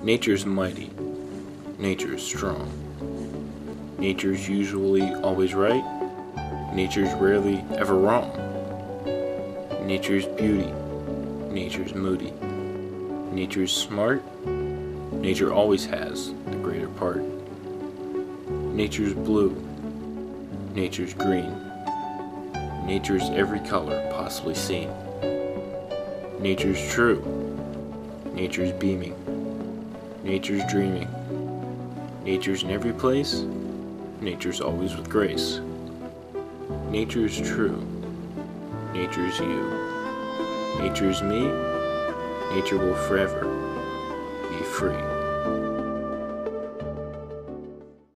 Nature's mighty. Nature's strong. Nature's usually always right. Nature's rarely ever wrong. Nature's beauty. Nature's moody. Nature's smart. Nature always has the greater part. Nature's blue. Nature's green. Nature's every color possibly seen. Nature's true. Nature's beaming. Nature's dreaming. Nature's in every place. Nature's always with grace. Nature's true. Nature's you. Nature's me. Nature will forever be free.